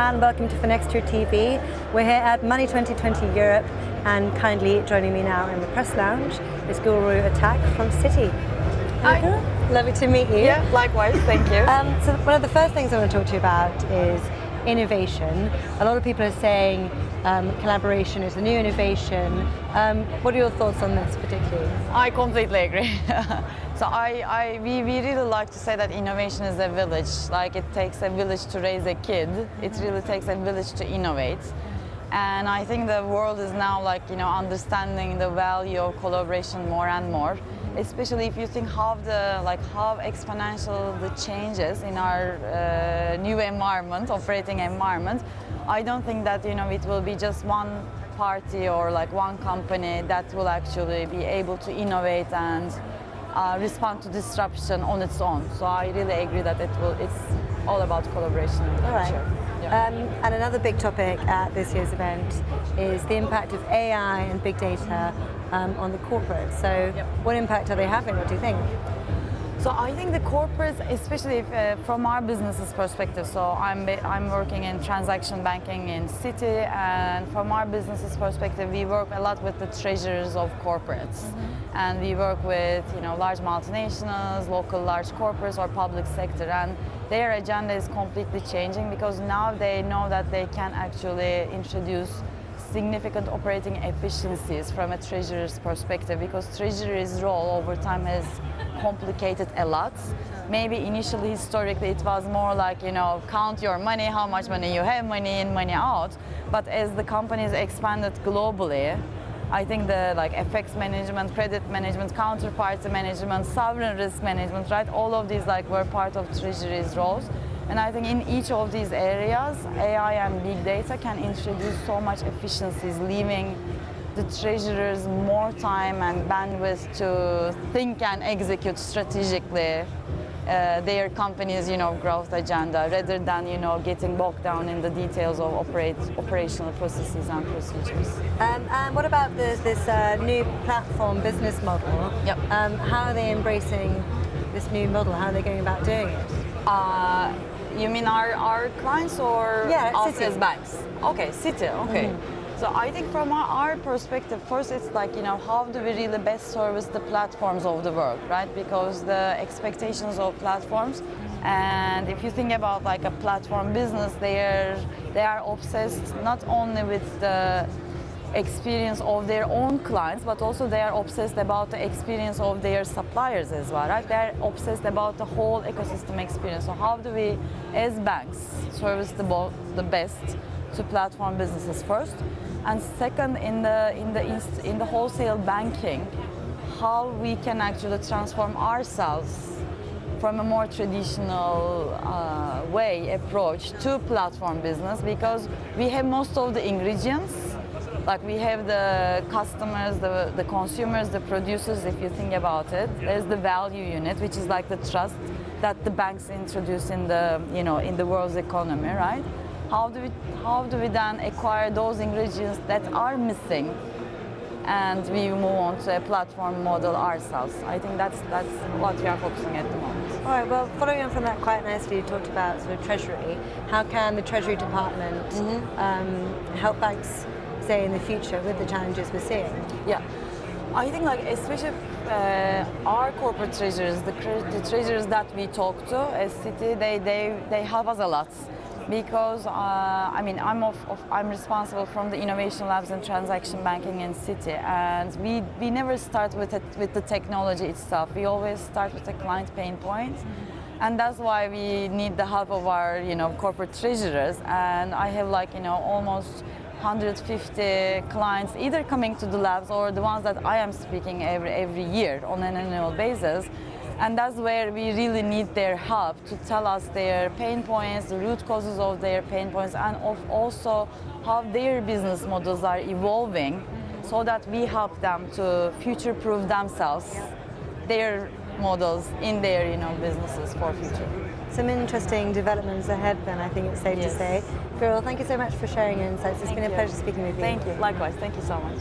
and welcome to Finextra TV. We're here at Money 2020 Europe, and kindly joining me now in the press lounge is Gulru Atak from Citi. Hi. Lovely to meet you. Yeah, likewise, thank you. So one of the first things I want to talk to you about is innovation. A lot of people are saying collaboration is the new innovation. What are your thoughts on this particularly? I completely agree. So we really like to say that innovation is a village. Like it takes a village to raise a kid. It really takes a village to innovate. And I think the world is now understanding the value of collaboration more and more. Especially if you think how exponential the changes in our new environment, operating environment. I don't think that it will be just one party or one company that will actually be able to innovate and respond to disruption on its own. So I really agree that it's all about collaboration in the future. Right. Yeah. And another big topic at this year's event is the impact of AI and big data on the corporates. So what impact are they having? What do you think? So I think the corporates, especially from our business's perspective, so I'm working in transaction banking in Citi, and from our business's perspective, we work a lot with the treasurers of corporates. And we work with large multinationals, local large corporates or public sector, and their agenda is completely changing because now they know that they can actually introduce significant operating efficiencies from a treasurer's perspective, because treasury's role over time has complicated a lot. Maybe initially, historically, it was more like, count your money, how much money you have, money in, money out. But as the companies expanded globally, I think the FX management, credit management, counterparty management, sovereign risk management, right? All of these were part of treasury's roles. And I think in each of these areas, AI and big data can introduce so much efficiencies, leaving the treasurers more time and bandwidth to think and execute strategically their company's growth agenda, rather than getting bogged down in the details of operational processes and procedures. And what about this new platform business model? Yep. How are they embracing this new model? How are they going about doing it? You mean our clients or us Citi. as banks? Okay, Citi, okay. So I think from our perspective, first it's how do we really best service the platforms of the world, right? Because the expectations of platforms, and if you think about a platform business, they are obsessed not only with the experience of their own clients, but also they are obsessed about the experience of their suppliers as well, right? They're obsessed about the whole ecosystem experience. So how do we, as banks, service the best to platform businesses first, and second, in the wholesale banking, how we can actually transform ourselves from a more traditional approach to platform business, because we have most of the ingredients. We have the customers, the consumers, the producers. If you think about it, there's the value unit, which is the trust that the banks introduce in the in the world's economy, right? How do we then acquire those ingredients that are missing, and we move on to a platform model ourselves? I think that's what we are focusing at the moment. All right. Well, following on from that quite nicely, you talked about sort of treasury. How can the Treasury Department help banks, say, in the future with the challenges we're seeing? Yeah, I think especially our corporate treasurers, the treasurers that we talk to as Citi, they help us a lot, because I'm responsible from the innovation labs and transaction banking in Citi, and we never start with the technology itself. We always start with the client pain points. And that's why we need the help of our corporate treasurers. And I have almost 150 clients either coming to the labs or the ones that I am speaking every year on an annual basis. And that's where we really need their help to tell us their pain points, the root causes of their pain points, and also how their business models are evolving, so that we help them to future-proof themselves, their models in their businesses for future. Some interesting developments ahead then, I think it's safe to say. Gulru, thank you so much for sharing your insights. It's been a pleasure speaking with you. Thank you. Likewise. Thank you so much.